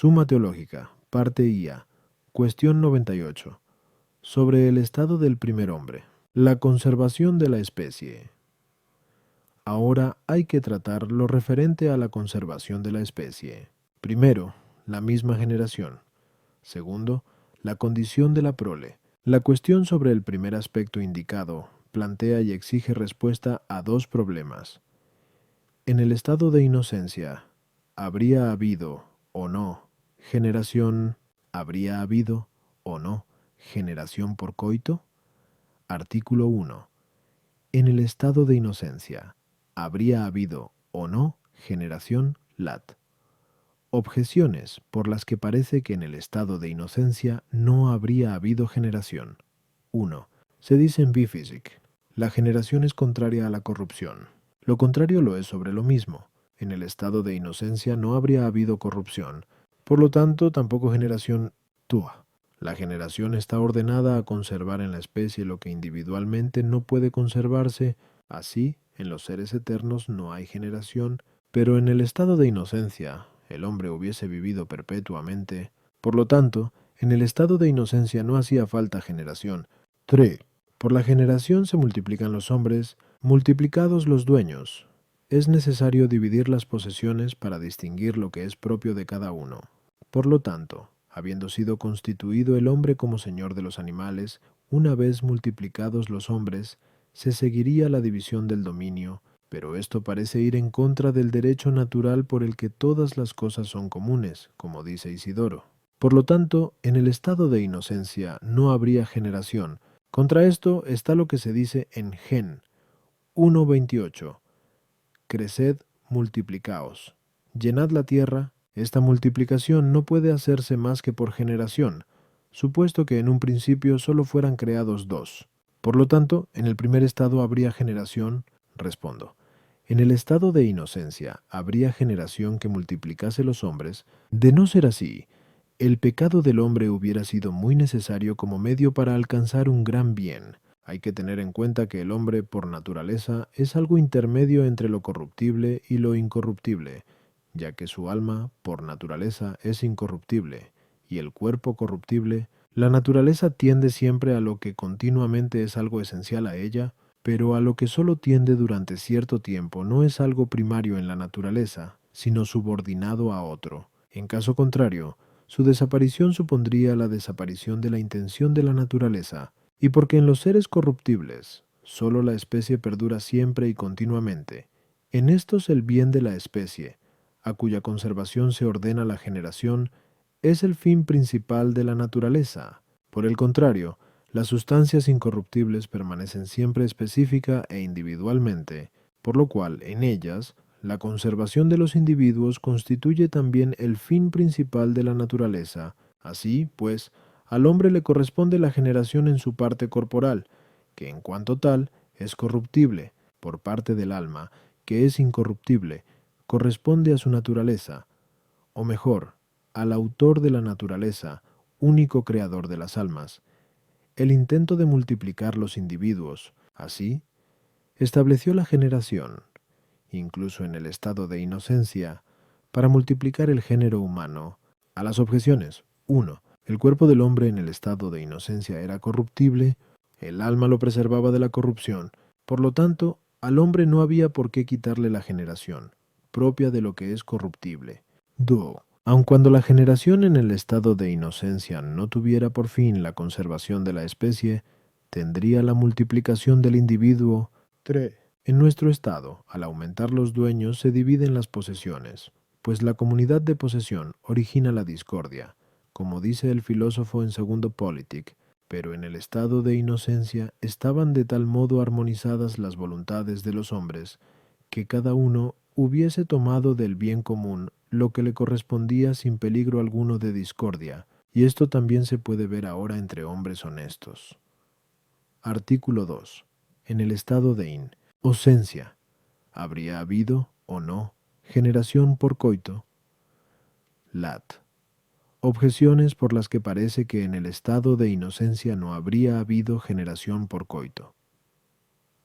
Suma Teológica, parte IA. Cuestión 98. Sobre el estado del primer hombre. La conservación de la especie. Ahora hay que tratar lo referente a la conservación de la especie. Primero, la misma generación. Segundo, la condición de la prole. La cuestión sobre el primer aspecto indicado plantea y exige respuesta a dos problemas. En el estado de inocencia, ¿habría habido o no generación? ¿Habría habido o no generación por coito? Artículo 1. En el estado de inocencia, ¿habría habido o no generación lat? Objeciones por las que parece que en el estado de inocencia no habría habido generación. 1. Se dice en B-Physic, la generación es contraria a la corrupción. Lo contrario lo es sobre lo mismo. En el estado de inocencia no habría habido corrupción, por lo tanto tampoco generación tua. La generación está ordenada a conservar en la especie lo que individualmente no puede conservarse. Así, en los seres eternos no hay generación, pero en el estado de inocencia el hombre hubiese vivido perpetuamente. Por lo tanto, en el estado de inocencia no hacía falta generación. 3. Por la generación se multiplican los hombres, multiplicados los dueños. Es necesario dividir las posesiones para distinguir lo que es propio de cada uno. Por lo tanto, habiendo sido constituido el hombre como señor de los animales, una vez multiplicados los hombres, se seguiría la división del dominio, pero esto parece ir en contra del derecho natural por el que todas las cosas son comunes, como dice Isidoro. Por lo tanto, en el estado de inocencia no habría generación. Contra esto está lo que se dice en Gen 1:28. Creced, multiplicaos. Llenad la tierra. Esta multiplicación no puede hacerse más que por generación, supuesto que en un principio solo fueran creados dos. Por lo tanto, en el primer estado habría generación. Respondo. En el estado de inocencia habría generación que multiplicase los hombres. De no ser así, el pecado del hombre hubiera sido muy necesario como medio para alcanzar un gran bien. Hay que tener en cuenta que el hombre, por naturaleza, es algo intermedio entre lo corruptible y lo incorruptible, ya que su alma, por naturaleza, es incorruptible, y el cuerpo corruptible. La naturaleza tiende siempre a lo que continuamente es algo esencial a ella, pero a lo que solo tiende durante cierto tiempo no es algo primario en la naturaleza, sino subordinado a otro. En caso contrario, su desaparición supondría la desaparición de la intención de la naturaleza, y porque en los seres corruptibles solo la especie perdura siempre y continuamente, en estos el bien de la especie, a cuya conservación se ordena la generación, es el fin principal de la naturaleza. Por el contrario, las sustancias incorruptibles permanecen siempre específica e individualmente, por lo cual en ellas la conservación de los individuos constituye también el fin principal de la naturaleza. Así, pues, al hombre le corresponde la generación en su parte corporal, que en cuanto tal es corruptible, por parte del alma, que es incorruptible, corresponde a su naturaleza, o mejor, al autor de la naturaleza, único creador de las almas. El intento de multiplicar los individuos, así, estableció la generación, incluso en el estado de inocencia, para multiplicar el género humano. A las objeciones. 1. El cuerpo del hombre en el estado de inocencia era corruptible, el alma lo preservaba de la corrupción, por lo tanto, al hombre no había por qué quitarle la generación, propia de lo que es corruptible. 2. Aun cuando la generación en el estado de inocencia no tuviera por fin la conservación de la especie, tendría la multiplicación del individuo. 3. En nuestro estado, al aumentar los dueños, se dividen las posesiones, pues la comunidad de posesión origina la discordia, como dice el filósofo en Segundo Politic, pero en el estado de inocencia estaban de tal modo armonizadas las voluntades de los hombres, que cada uno hubiese tomado del bien común lo que le correspondía sin peligro alguno de discordia, y esto también se puede ver ahora entre hombres honestos. Artículo 2. En el estado de inocencia, ¿habría habido o no generación por coito? Lat. Objeciones por las que parece que en el estado de inocencia no habría habido generación por coito.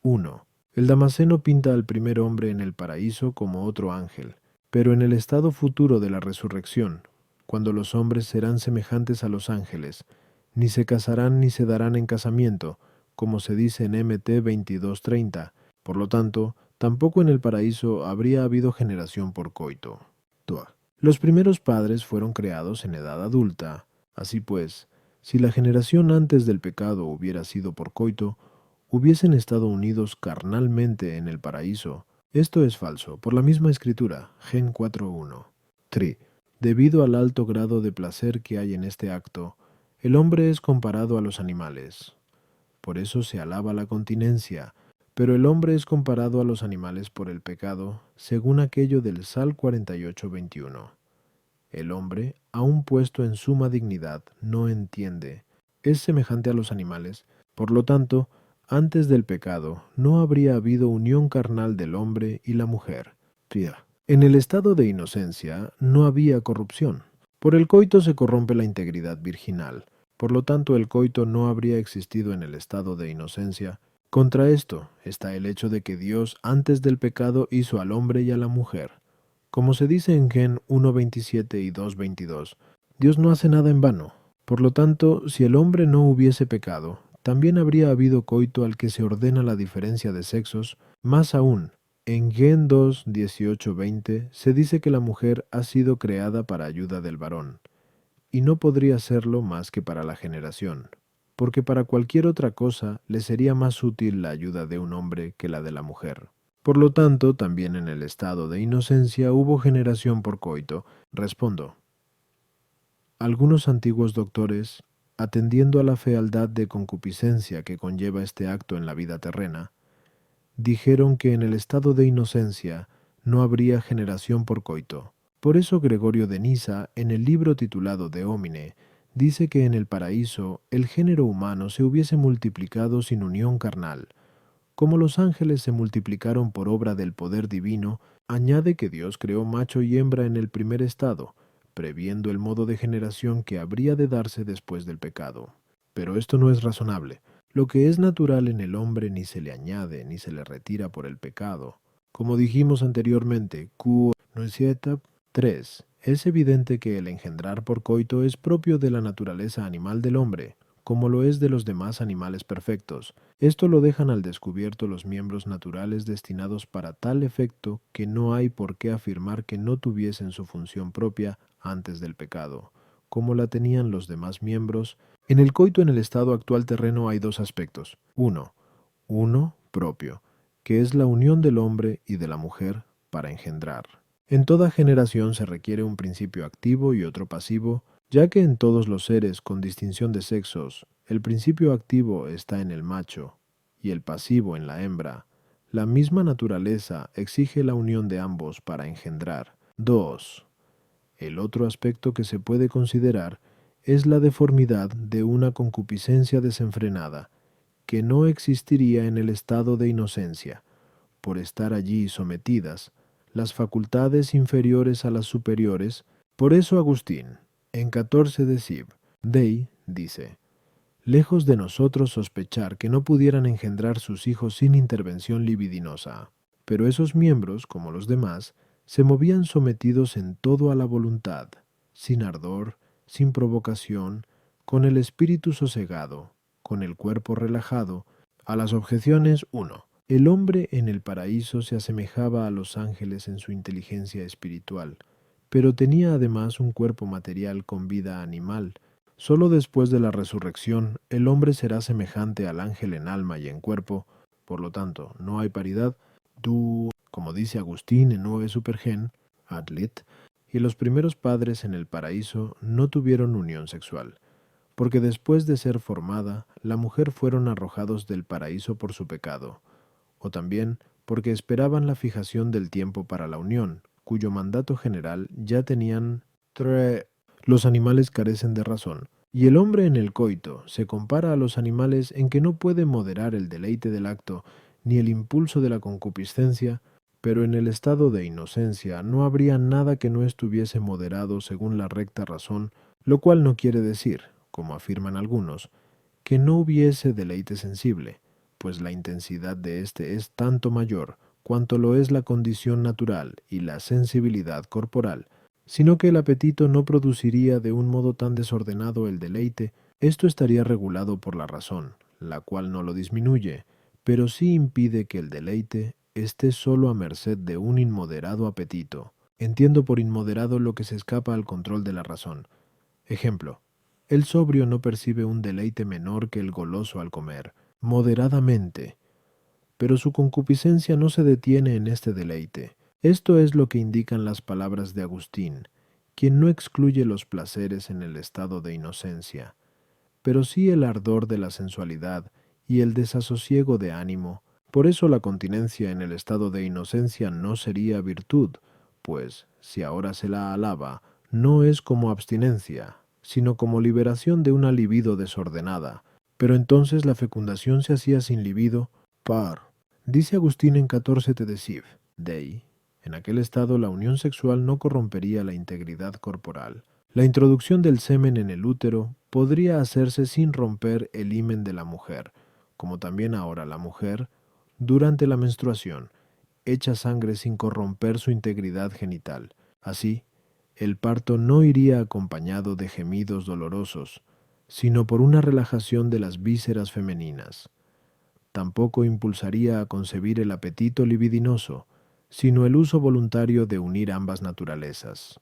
1. El Damasceno pinta al primer hombre en el paraíso como otro ángel, pero en el estado futuro de la resurrección, cuando los hombres serán semejantes a los ángeles, ni se casarán ni se darán en casamiento, como se dice en MT 22:30. Por lo tanto, tampoco en el paraíso habría habido generación por coito. Toa. Los primeros padres fueron creados en edad adulta. Así pues, si la generación antes del pecado hubiera sido por coito, hubiesen estado unidos carnalmente en el paraíso. Esto es falso, por la misma escritura, Gen 4:1. 3. Debido al alto grado de placer que hay en este acto, el hombre es comparado a los animales. Por eso se alaba la continencia, pero el hombre es comparado a los animales por el pecado, según aquello del Sal 48:21. El hombre, aun puesto en suma dignidad, no entiende. Es semejante a los animales. Por lo tanto, antes del pecado, no habría habido unión carnal del hombre y la mujer. Tria. En el estado de inocencia no había corrupción. Por el coito se corrompe la integridad virginal. Por lo tanto, el coito no habría existido en el estado de inocencia. Contra esto está el hecho de que Dios antes del pecado hizo al hombre y a la mujer. Como se dice en Gen 1:27 y 2:22, Dios no hace nada en vano. Por lo tanto, si el hombre no hubiese pecado, también habría habido coito al que se ordena la diferencia de sexos. Más aún, en Gen 2:18-20 se dice que la mujer ha sido creada para ayuda del varón, y no podría serlo más que para la generación, porque para cualquier otra cosa le sería más útil la ayuda de un hombre que la de la mujer. Por lo tanto, también en el estado de inocencia hubo generación por coito. Respondo. Algunos antiguos doctores, atendiendo a la fealdad de concupiscencia que conlleva este acto en la vida terrena, dijeron que en el estado de inocencia no habría generación por coito. Por eso Gregorio de Nisa, en el libro titulado De Homine, dice que en el paraíso el género humano se hubiese multiplicado sin unión carnal. Como los ángeles se multiplicaron por obra del poder divino, añade que Dios creó macho y hembra en el primer estado, previendo el modo de generación que habría de darse después del pecado. Pero esto no es razonable. Lo que es natural en el hombre ni se le añade ni se le retira por el pecado. Como dijimos anteriormente, Q. 3. Es evidente que el engendrar por coito es propio de la naturaleza animal del hombre, como lo es de los demás animales perfectos. Esto lo dejan al descubierto los miembros naturales destinados para tal efecto que no hay por qué afirmar que no tuviesen su función propia antes del pecado, como la tenían los demás miembros. En el coito en el estado actual terreno hay dos aspectos. Uno propio, que es la unión del hombre y de la mujer para engendrar. En toda generación se requiere un principio activo y otro pasivo, ya que en todos los seres con distinción de sexos, el principio activo está en el macho y el pasivo en la hembra. La misma naturaleza exige la unión de ambos para engendrar. 2. El otro aspecto que se puede considerar es la deformidad de una concupiscencia desenfrenada, que no existiría en el estado de inocencia, por estar allí sometidas las facultades inferiores a las superiores. Por eso Agustín, en 14 de Sib, Dei, dice: lejos de nosotros sospechar que no pudieran engendrar sus hijos sin intervención libidinosa. Pero esos miembros, como los demás, se movían sometidos en todo a la voluntad, sin ardor, sin provocación, con el espíritu sosegado, con el cuerpo relajado. A las objeciones 1. El hombre en el paraíso se asemejaba a los ángeles en su inteligencia espiritual, pero tenía además un cuerpo material con vida animal. Solo después de la resurrección el hombre será semejante al ángel en alma y en cuerpo. Por lo tanto, no hay paridad. Como dice Agustín en 9 Supergen, Adlit, y los primeros padres en el paraíso no tuvieron unión sexual, porque después de ser formada, la mujer fueron arrojados del paraíso por su pecado, o también porque esperaban la fijación del tiempo para la unión, cuyo mandato general ya tenían. Los animales carecen de razón, y el hombre en el coito se compara a los animales en que no puede moderar el deleite del acto ni el impulso de la concupiscencia, pero en el estado de inocencia no habría nada que no estuviese moderado según la recta razón, lo cual no quiere decir, como afirman algunos, que no hubiese deleite sensible, pues la intensidad de éste es tanto mayor cuanto lo es la condición natural y la sensibilidad corporal. sino que el apetito no produciría de un modo tan desordenado el deleite. Esto estaría regulado por la razón, la cual no lo disminuye, pero sí impide que el deleite esté solo a merced de un inmoderado apetito. Entiendo por inmoderado lo que se escapa al control de la razón. Ejemplo: el sobrio no percibe un deleite menor que el goloso al comer, moderadamente, pero su concupiscencia no se detiene en este deleite. Esto es lo que indican las palabras de Agustín, quien no excluye los placeres en el estado de inocencia, pero sí el ardor de la sensualidad y el desasosiego de ánimo. Por eso la continencia en el estado de inocencia no sería virtud, pues, si ahora se la alaba, no es como abstinencia, sino como liberación de una libido desordenada. Pero entonces la fecundación se hacía sin libido, par. Dice Agustín en 14 Tedesiv, Dei, en aquel estado la unión sexual no corrompería la integridad corporal. La introducción del semen en el útero podría hacerse sin romper el himen de la mujer, como también ahora la mujer, durante la menstruación, echa sangre sin corromper su integridad genital. Así, el parto no iría acompañado de gemidos dolorosos, sino por una relajación de las vísceras femeninas. Tampoco impulsaría a concebir el apetito libidinoso, sino el uso voluntario de unir ambas naturalezas.